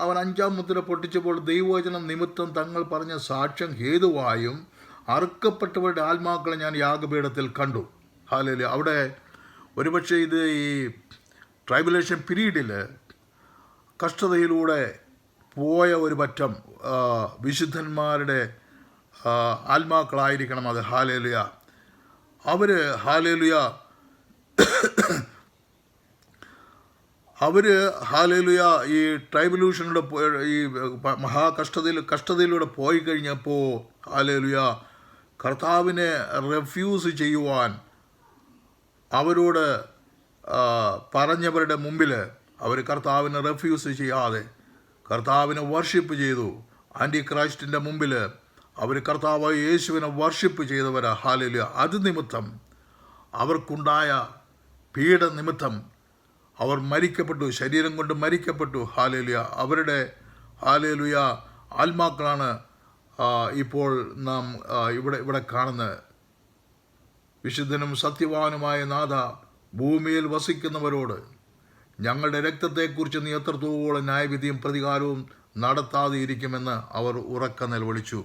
അവൻ 5 മുദ്ര പൊട്ടിച്ചപ്പോൾ ദൈവവചനം നിമിത്തം തങ്ങൾ പറഞ്ഞ സാക്ഷ്യം ഹേതുവായും അറുക്കപ്പെട്ടവരുടെ ആത്മാക്കളെ ഞാൻ യാഗപീഠത്തിൽ കണ്ടു. ഹല്ലേലൂയ. അവിടെ ഒരുപക്ഷെ ഇത് ഈ ട്രൈബുലേഷൻ പീരീഡിൽ കഷ്ടതയിലൂടെ പോയ ഒരു പറ്റം വിശുദ്ധന്മാരുടെ ആത്മാക്കളായിരിക്കണം അത്. ഹല്ലേലൂയ. അവർ ഹല്ലേലൂയ ഹല്ലേലൂയ ഈ ട്രൈബുലേഷനിലൂടെ ഈ കഷ്ടതയിലൂടെ പോയി കഴിഞ്ഞപ്പോൾ ഹല്ലേലൂയ കർത്താവിനെ റെഫ്യൂസ് ചെയ്യുവാൻ അവരോട് പറഞ്ഞവരുടെ മുമ്പിൽ അവർ കർത്താവിനെ റെഫ്യൂസ് ചെയ്യാതെ കർത്താവിനെ വർഷിപ്പ് ചെയ്തു. ആൻറ്റി ക്രൈസ്റ്റിൻ്റെ മുമ്പിൽ അവർ കർത്താവായ യേശുവിനെ വർഷിപ്പ് ചെയ്തവരാ. ഹല്ലേലൂയ. അത് നിമിത്തം അവർക്കുണ്ടായ പീഡ നിമിത്തം അവർ മരിക്കപ്പെട്ടു, ശരീരം കൊണ്ട് മരിക്കപ്പെട്ടു. ഹല്ലേലൂയ. അവരുടെ ഹല്ലേലൂയ ആത്മാക്കളാണ് ഇപ്പോൾ നാം ഇവിടെ കാണുന്നത്. വിശുദ്ധനും സത്യവാനുമായ നാഥ, ഭൂമിയിൽ വസിക്കുന്നവരോട് ഞങ്ങളുടെ രക്തത്തെക്കുറിച്ച് നീ എത്രത്തോളം ന്യായവിധിയും പ്രതികാരവും നടത്താതെ ഇരിക്കുമെന്ന് അവർ ഉറക്കെ നിലവിളിച്ചു.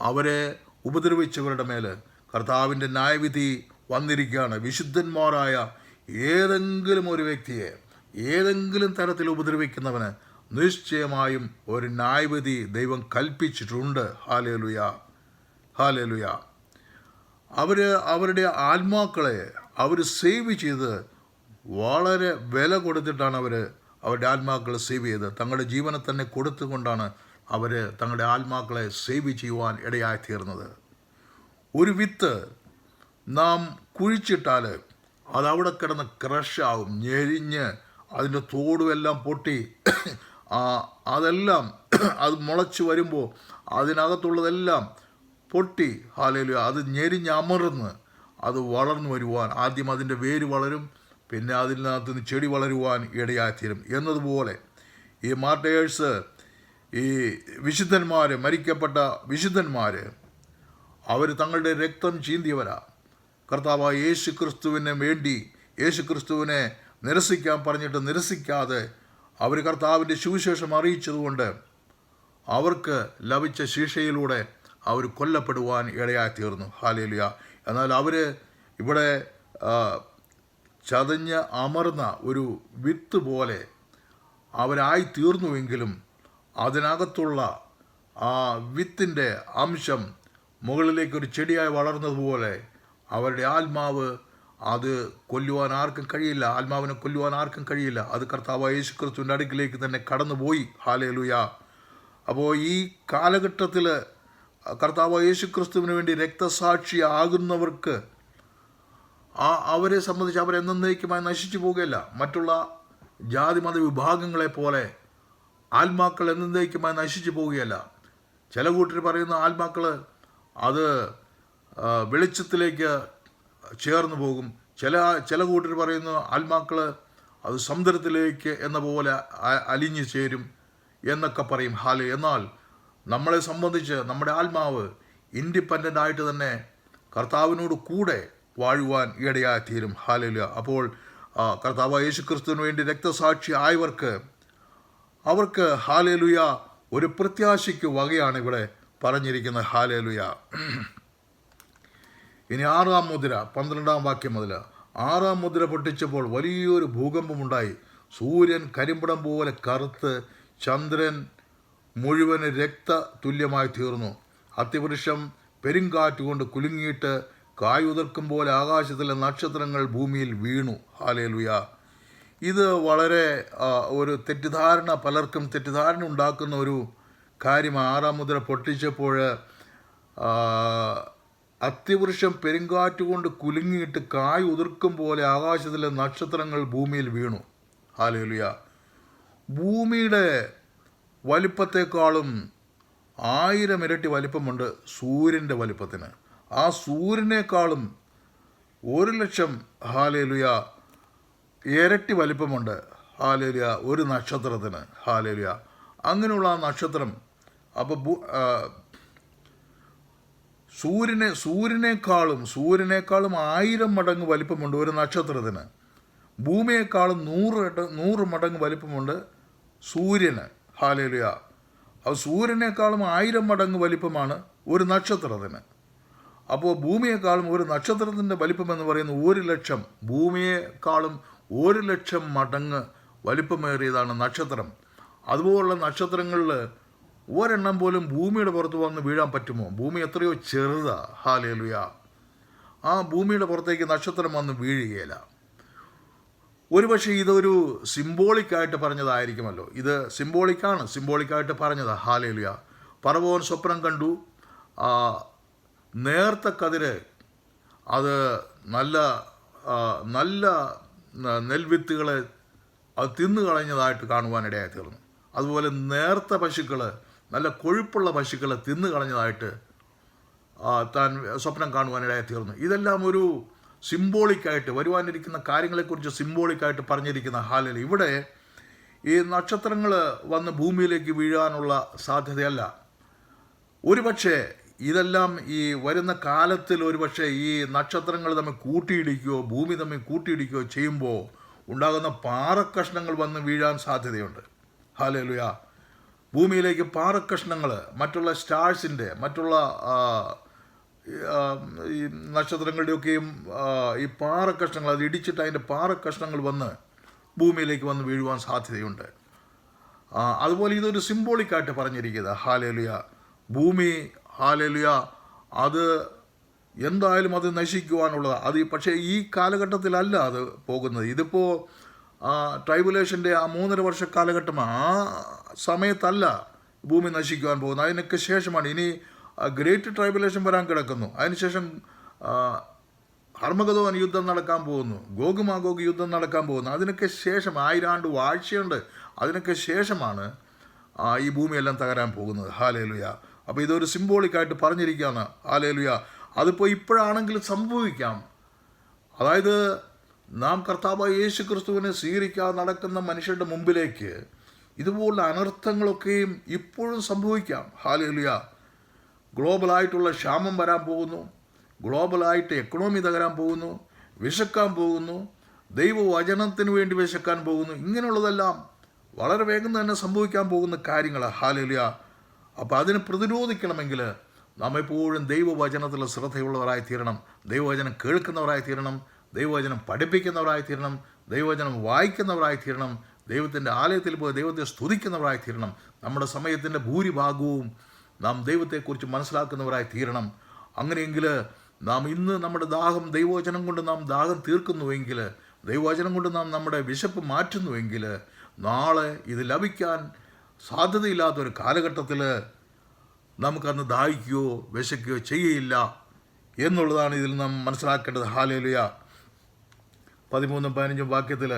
അവരെ ഉപദ്രവിച്ചവരുടെ മേൽ കർത്താവിൻ്റെ ന്യായവിധി വന്നിരിക്കുകയാണ്. വിശുദ്ധന്മാരായ ഏതെങ്കിലും ഒരു വ്യക്തിയെ ഏതെങ്കിലും തരത്തിൽ ഉപദ്രവിക്കുന്നവന് നിശ്ചയമായും ഒരു ന്യായവിധി ദൈവം കൽപ്പിച്ചിട്ടുണ്ട്. Hallelujah, hallelujah. അവരുടെ ആത്മാക്കളെ അവർ സേവ് ചെയ്ത് വളരെ വില കൊടുത്തിട്ടാണ് അവരുടെ ആത്മാക്കളെ സേവ് ചെയ്ത് തങ്ങളുടെ ജീവനെ തന്നെ കൊടുത്തുകൊണ്ടാണ് അവർ തങ്ങളുടെ ആത്മാക്കളെ സേവ് ചെയ്യുവാൻ ഇടയായിത്തീർന്നത്. ഒരു വിത്ത് നാം കുഴിച്ചിട്ടാൽ അതവിടെ കിടന്ന് ക്രഷാവും, ഞെരിഞ്ഞ് അതിൻ്റെ തോടുമെല്ലാം പൊട്ടി അതെല്ലാം അത് മുളച്ച് വരുമ്പോൾ അതിനകത്തുള്ളതെല്ലാം പൊട്ടി, ഹല്ലേലൂയ, അത് ഞെരിഞ്ഞമർന്ന് അത് വളർന്നു വരുവാൻ ആദ്യം അതിൻ്റെ വേര് വളരും, പിന്നെ അതിനകത്ത് നിന്ന് ചെടി വളരുവാൻ ഇടയായിത്തീരും. എന്നതുപോലെ ഈ മാർട്ടയേഴ്സ്, ഈ വിശുദ്ധന്മാർ, മരിക്കപ്പെട്ട വിശുദ്ധന്മാർ, അവർ തങ്ങളുടെ രക്തം ചീന്തിയവരാ. കർത്താവായ യേശു ക്രിസ്തുവിന് വേണ്ടി യേശു ക്രിസ്തുവിനെ നിരസിക്കാൻ പറഞ്ഞിട്ട് നിരസിക്കാതെ അവർ കർത്താവിൻ്റെ സുവിശേഷം അറിയിച്ചതുകൊണ്ട് അവർക്ക് ലഭിച്ച ശിക്ഷയിലൂടെ അവർ കൊല്ലപ്പെടുവാൻ ഇടയായിത്തീർന്നു. ഹല്ലേലൂയ. എന്നാൽ അവർ ഇവിടെ ചതഞ്ഞ് അമർന്ന ഒരു വിത്ത് പോലെ അവരായി തീർന്നുവെങ്കിലും അതിനകത്തുള്ള ആ വിത്തിൻ്റെ അംശം മുകളിലേക്കൊരു ചെടിയായി വളർന്നതുപോലെ അവരുടെ ആത്മാവ് അത് കൊല്ലുവാൻ ആർക്കും കഴിയില്ല. ആത്മാവിനെ കൊല്ലുവാൻ ആർക്കും കഴിയില്ല. അത് കർത്താവായ യേശു ക്രിസ്തുവിൻ്റെ അടുക്കിലേക്ക് തന്നെ കടന്നുപോയി. ഹല്ലേലൂയ. അപ്പോൾ ഈ കാലഘട്ടത്തിൽ കർത്താവായ യേശു ക്രിസ്തുവിന് വേണ്ടി രക്തസാക്ഷിയാകുന്നവർക്ക് അവരെ സംബന്ധിച്ച് അവരെന്നേക്കുമായി നശിച്ചു പോകുകയില്ല. മറ്റുള്ള ജാതി മത വിഭാഗങ്ങളെ പോലെ ആത്മാക്കൾ എന്നേക്കുമായി നശിച്ചു പോവുകയല്ല. ചില കൂട്ടർ പറയുന്ന ആത്മാക്കൾ അത് വെളിച്ചത്തിലേക്ക് ചേർന്ന് പോകും. ചില കൂട്ടർ പറയുന്ന ആത്മാക്കൾ അത് സമുദ്രത്തിലേക്ക് എന്ന പോലെ അലിഞ്ഞു ചേരും എന്നൊക്കെ പറയും. എന്നാൽ നമ്മളെ സംബന്ധിച്ച് നമ്മുടെ ആത്മാവ് ഇൻഡിപെൻഡൻ്റ് ആയിട്ട് തന്നെ കർത്താവിനോട് കൂടെ വാഴുവാൻ ഇടയായിത്തീരും. ഹല്ലേലൂയ. അപ്പോൾ കർത്താവ് യേശു ക്രിസ്തുവിന് വേണ്ടി രക്തസാക്ഷി ആയവർക്ക് അവർക്ക് ഹല്ലേലൂയ ഒരു പ്രത്യാശയ്ക്ക് വകയാണ് ഇവിടെ പറഞ്ഞിരിക്കുന്നത്. ഹല്ലേലൂയ. ഇനി 6-ാം മുദ്ര 12-ാം വാക്യം മുതൽ 6-ാം മുദ്ര പൊട്ടിച്ചപ്പോൾ വലിയൊരു ഭൂകമ്പമുണ്ടായി. സൂര്യൻ കരിമ്പടം പോലെ കറുത്ത് ചന്ദ്രൻ മുഴുവൻ രക്ത തുല്യമായി തീർന്നു. അത്തിവൃക്ഷം പെരുങ്കാറ്റുകൊണ്ട് കുലുങ്ങിയിട്ട് കായുതിർക്കും പോലെ ആകാശത്തിലെ നക്ഷത്രങ്ങൾ ഭൂമിയിൽ വീണു. ഹല്ലേലൂയ. ഇത് വളരെ ഒരു തെറ്റിദ്ധാരണ, പലർക്കും തെറ്റിദ്ധാരണ ഉണ്ടാക്കുന്ന ഒരു കാര്യമാണ്. 6-ാം മുദ്ര പൊട്ടിച്ചപ്പോൾ അത്തിവൃക്ഷം പെരുങ്കാറ്റുകൊണ്ട് കുലുങ്ങിയിട്ട് കായ് ഉതിർക്കും പോലെ ആകാശത്തിലെ നക്ഷത്രങ്ങൾ ഭൂമിയിൽ വീണു. ഹല്ലേലൂയ. ഭൂമിയുടെ വലിപ്പത്തെക്കാളും 1000 ഇരട്ടി വലിപ്പമുണ്ട് സൂര്യൻ്റെ വലിപ്പത്തിന്. ആ സൂര്യനേക്കാളും 1,00,000 ഹല്ലേലൂയ ഇരട്ടി വലിപ്പമുണ്ട് ഹല്ലേലൂയ ഒരു നക്ഷത്രത്തിന്. ഹല്ലേലൂയ. അങ്ങനെയുള്ള ആ നക്ഷത്രം അപ്പോൾ സൂര്യനേക്കാളും 1000 മടങ്ങ് വലിപ്പമുണ്ട് ഒരു നക്ഷത്രത്തിന്. ഭൂമിയേക്കാളും 100 മടങ്ങ് വലിപ്പമുണ്ട് സൂര്യന്. ഹല്ലേലൂയ. അപ്പോൾ സൂര്യനേക്കാളും 1000 മടങ്ങ് വലിപ്പമാണ് ഒരു നക്ഷത്രത്തിന്. അപ്പോൾ ഭൂമിയേക്കാളും ഒരു നക്ഷത്രത്തിൻ്റെ വലിപ്പം എന്ന് പറയുന്നത് 1,00,000, ഭൂമിയേക്കാളും 1,00,000 മടങ്ങ് വലിപ്പമേറിയതാണ് നക്ഷത്രം. അതുപോലുള്ള നക്ഷത്രങ്ങളിൽ ഒരെണ്ണം പോലും ഭൂമിയുടെ പുറത്ത് വന്ന് വീഴാൻ പറ്റുമോ? ഭൂമി എത്രയോ ചെറുതാ. ഹല്ലേലൂയ. ആ ഭൂമിയുടെ പുറത്തേക്ക് നക്ഷത്രം വന്ന് വീഴുകയില്ല. ഒരുപക്ഷെ ഇതൊരു സിംബോളിക്കായിട്ട് പറഞ്ഞതായിരിക്കുമല്ലോ. ഇത് സിംബോളിക്കായിട്ട് പറഞ്ഞതാ. ഹല്ലേലൂയ. ഫറവോൻ സ്വപ്നം കണ്ടു. നേർത്ത കതിര് അത് നല്ല നെൽവിത്തുകളെ അത് തിന്നു കളഞ്ഞതായിട്ട് കാണുവാനിടയായി തീർന്നു. അതുപോലെ നേർത്ത പശുക്കൾ, നല്ല കൊഴുപ്പുള്ള പശുക്കളെ തിന്നു കളഞ്ഞതായിട്ട് താൻ സ്വപ്നം കാണുവാനിടയായി തീർന്നു. ഇതെല്ലാം ഒരു സിംബോളിക്കായിട്ട്, വരുവാനിരിക്കുന്ന കാര്യങ്ങളെക്കുറിച്ച് സിംബോളിക്കായിട്ട് പറഞ്ഞിരിക്കുന്ന ഹാലിൽ ഇവിടെ ഈ നക്ഷത്രങ്ങൾ വന്ന് ഭൂമിയിലേക്ക് വീഴാനുള്ള സാധ്യതയല്ല. ഒരുപക്ഷെ ഇതെല്ലാം ഈ വരുന്ന കാലത്തിൽ ഒരുപക്ഷെ ഈ നക്ഷത്രങ്ങൾ തമ്മിൽ കൂട്ടിയിടിക്കുകയോ ഭൂമി തമ്മിൽ കൂട്ടിയിടിക്കുകയോ ചെയ്യുമ്പോൾ ഉണ്ടാകുന്ന പാറക്കഷ്ണങ്ങൾ വന്ന് വീഴാൻ സാധ്യതയുണ്ട്. ഹല്ലേലൂയ. ഭൂമിയിലേക്ക് പാറക്കഷ്ണങ്ങൾ മറ്റുള്ള സ്റ്റാർസിൻ്റെ, മറ്റുള്ള ഈ നക്ഷത്രങ്ങളുടെയൊക്കെയും ഈ പാറക്കഷ്ണങ്ങൾ അത് ഇടിച്ചിട്ട് അതിൻ്റെ പാറക്കഷ്ണങ്ങൾ വന്ന് ഭൂമിയിലേക്ക് വന്ന് വീഴുവാൻ സാധ്യതയുണ്ട്. അതുപോലെ ഇതൊരു സിംബോളിക്കായിട്ട് പറഞ്ഞിരിക്കുന്നത്. ഹാലേലുയ, ഭൂമി, ഹാലേലുയ, അത് എന്തായാലും അത് നശിക്കുവാനുള്ളതാണ്. അത് പക്ഷേ ഈ കാലഘട്ടത്തിലല്ല അത് പോകുന്നത്. ഇതിപ്പോൾ ട്രൈബുലേഷൻ്റെ ആ 3.5 വർഷ കാലഘട്ടമാണ്. ആ സമയത്തല്ല ഭൂമി നശിക്കുവാൻ പോകുന്നത്. അതിനൊക്കെ ശേഷമാണ്. ഇനി ഗ്രേറ്റ് ട്രൈബുലേഷൻ വരാൻ കിടക്കുന്നു. അതിനുശേഷം ഹർമഗദോൻ യുദ്ധം നടക്കാൻ പോകുന്നു, ഗോഗ് മാഗോഗ് യുദ്ധം നടക്കാൻ പോകുന്നു. അതിനൊക്കെ ശേഷം 1000 ആണ്ട് വാഴ്ചയുണ്ട്. അതിനൊക്കെ ശേഷമാണ് ഈ ഭൂമിയെല്ലാം തകരാൻ പോകുന്നത്. ഹാലേലുയ. അപ്പോൾ ഇതൊരു സിംബോളിക്കായിട്ട് പറഞ്ഞിരിക്കുകയാണ്. ഹാലേലുയ. അതിപ്പോൾ ഇപ്പോഴാണെങ്കിലും സംഭവിക്കാം. അതായത് നാം കർത്താവായ യേശു ക്രിസ്തുവിനെ സ്വീകരിക്കാതെ നടക്കുന്ന മനുഷ്യരുടെ മുമ്പിലേക്ക് ഇതുപോലുള്ള അനർത്ഥങ്ങളൊക്കെയും ഇപ്പോഴും സംഭവിക്കാം. ഹാലേലുയ. ഗ്ലോബലായിട്ടുള്ള ക്ഷാമം വരാൻ പോകുന്നു, ഗ്ലോബലായിട്ട് എക്കണോമി തകരാൻ പോകുന്നു, വിശക്കാൻ പോകുന്നു, ദൈവവചനത്തിന് വേണ്ടി വിശക്കാൻ പോകുന്നു. ഇങ്ങനെയുള്ളതെല്ലാം വളരെ വേഗം തന്നെ സംഭവിക്കാൻ പോകുന്ന കാര്യങ്ങളാണ്. ഹാലേലുയ. അപ്പോൾ അതിനെ പ്രതിരോധിക്കണമെങ്കിൽ നാം എപ്പോഴും ദൈവവചനത്തിൽ ശ്രദ്ധയുള്ളവരായി തീരണം, ദൈവവചനം കേൾക്കുന്നവരായി തീരണം, ദൈവവചനം പഠിപ്പിക്കുന്നവരായി തീരണം, ദൈവവചനം വായിക്കുന്നവരായി തീരണം, ദൈവത്തിൻ്റെ ആലയത്തിൽ പോയി ദൈവത്തെ സ്തുതിക്കുന്നവരായി തീരണം. നമ്മുടെ സമയത്തിൻ്റെ ഭൂരിഭാഗവും നാം ദൈവത്തെക്കുറിച്ച് മനസ്സിലാക്കുന്നവരായി തീരണം. അങ്ങനെയെങ്കിൽ നാം ഇന്ന് നമ്മുടെ ദാഹം ദൈവവചനം കൊണ്ട് നാം ദാഹം തീർക്കുന്നുവെങ്കിൽ, ദൈവവചനം കൊണ്ട് നാം നമ്മുടെ വിശപ്പ് മാറ്റുന്നുവെങ്കിൽ, നാളെ ഇത് ലഭിക്കാൻ സാധ്യതയില്ലാത്തൊരു കാലഘട്ടത്തിൽ നമുക്കന്ന് ദാഹിക്കുകയോ വിശക്കുകയോ ചെയ്യുകയില്ല എന്നുള്ളതാണ് ഇതിൽ നാം മനസ്സിലാക്കേണ്ടത്. ഹാലേലുയ. 13-15 വാക്യത്തിൽ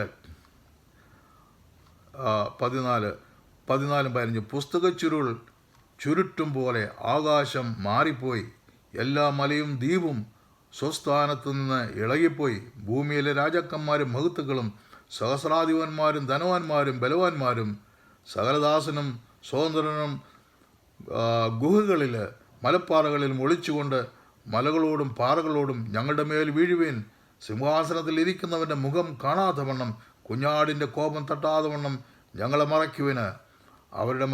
14-15 പുസ്തകച്ചുരുൾ ചുരുട്ടും പോലെ ആകാശം മാറിപ്പോയി, എല്ലാ മലയും ദ്വീപും സ്വസ്ഥാനത്തു നിന്ന് ഇളകിപ്പോയി. ഭൂമിയിലെ രാജാക്കന്മാരും മഹത്തുക്കളും സഹസ്രാധിപന്മാരും ധനവാന്മാരും ബലവാന്മാരും സകലദാസനും സ്വതന്ത്രനും ഗുഹകളിൽ മലപ്പാറകളിൽ ഒളിച്ചുകൊണ്ട് മലകളോടും പാറകളോടും ഞങ്ങളുടെ മേൽ വീഴുവേൻ, സിംഹാസനത്തിൽ ഇരിക്കുന്നവൻ്റെ മുഖം കാണാതെ വണ്ണം കുഞ്ഞാടിൻ്റെ കോപം തട്ടാതെ വണ്ണം ഞങ്ങളെ മറയ്ക്കുവിന്. അവരുടെ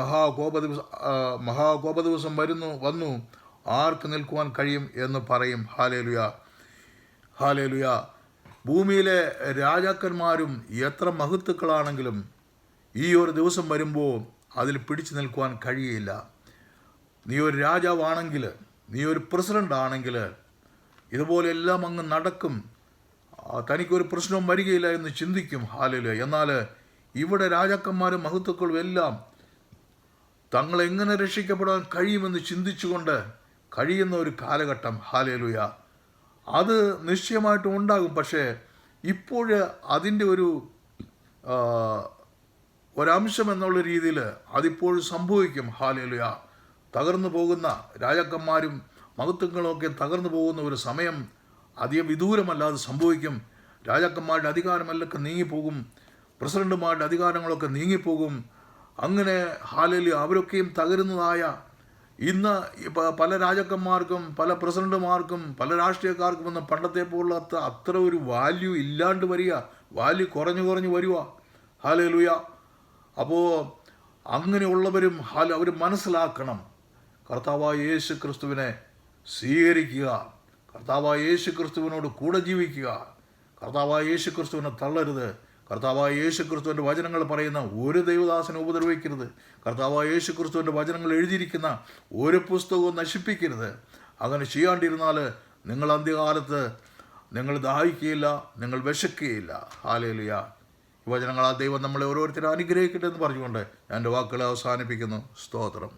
മഹാകോപ ദിവസം വന്നു ആർക്ക് നിൽക്കുവാൻ കഴിയും എന്ന് പറയും. ഹാലേലുയ. ഹാലേലുയ. ഭൂമിയിലെ രാജാക്കന്മാരും എത്ര മഹത്തുക്കളാണെങ്കിലും ഈ ഒരു ദിവസം വരുമ്പോൾ അതിൽ പിടിച്ചു നിൽക്കുവാൻ കഴിയില്ല. നീ ഒരു രാജാവാണെങ്കിൽ, നീ ഒരു പ്രസിഡൻ്റ് ആണെങ്കിൽ ഇതുപോലെയെല്ലാം അങ്ങ് നടക്കും, തനിക്കൊരു പ്രശ്നവും വരികയില്ല എന്ന് ചിന്തിക്കും. ഹാലേലുയ. എന്നാൽ ഇവിടെ രാജാക്കന്മാരും മഹത്തുക്കളും എല്ലാം തങ്ങളെങ്ങനെ രക്ഷിക്കപ്പെടാൻ കഴിയുമെന്ന് ചിന്തിച്ചുകൊണ്ട് കഴിയുന്ന ഒരു കാലഘട്ടം. ഹാലേലുയ. അത് നിശ്ചയമായിട്ടും ഉണ്ടാകും. പക്ഷേ ഇപ്പോൾ അതിൻ്റെ ഒരംശം എന്നുള്ള രീതിയിൽ അതിപ്പോഴും സംഭവിക്കും. ഹാലേലുയ. തകർന്നു പോകുന്ന രാജാക്കന്മാരും മഹത്വങ്ങളൊക്കെ തകർന്നു പോകുന്ന ഒരു സമയം അധികം വിദൂരമല്ലാതെ സംഭവിക്കും. രാജാക്കന്മാരുടെ അധികാരമെല്ലാം നീങ്ങിപ്പോകും, പ്രസിഡന്റുമാരുടെ അധികാരങ്ങളൊക്കെ നീങ്ങിപ്പോകും. അങ്ങനെ ഹാലേലുയ അവരൊക്കെയും തകരുന്നതായ ഇന്ന് പല രാജാക്കന്മാർക്കും പല പ്രസിഡന്റുമാർക്കും പല രാഷ്ട്രീയക്കാർക്കും ഒന്നും പണ്ടത്തെ പോലുള്ള അത്ര ഒരു വാല്യൂ ഇല്ലാണ്ട് വരിക, വാല്യൂ കുറഞ്ഞു വരിക. ഹാലേലുയ. അപ്പോൾ അങ്ങനെയുള്ളവരും അവർ മനസ്സിലാക്കണം, കർത്താവായ യേശു ക്രിസ്തുവിനെ സ്വീകരിക്കുക, കർത്താവായ യേശു ക്രിസ്തുവിനോട് കൂടെ ജീവിക്കുക, കർത്താവായ യേശു ക്രിസ്തുവിനെ തള്ളരുത്, കർത്താവായ യേശു ക്രിസ്തുവിൻ്റെ വചനങ്ങൾ പറയുന്ന ഒരു ദൈവദാസനെ ഉപദ്രവിക്കരുത്, കർത്താവായ യേശു ക്രിസ്തുവിൻ്റെ വചനങ്ങൾ എഴുതിയിരിക്കുന്ന ഒരു പുസ്തകവും നശിപ്പിക്കരുത്. അങ്ങനെ ചെയ്യാണ്ടിരുന്നാൽ നിങ്ങൾ അന്ത്യകാലത്ത് നിങ്ങൾ ദാഹിക്കുകയില്ല, നിങ്ങൾ വിശക്കുകയില്ല. ഹാലേലുയ. ഈ വചനങ്ങൾ ആ ദൈവം നമ്മളെ ഓരോരുത്തരും അനുഗ്രഹിക്കട്ടെ എന്ന് പറഞ്ഞുകൊണ്ട് ഞാൻ എൻ്റെ വാക്കുകളെ അവസാനിപ്പിക്കുന്നു. സ്തോത്രം.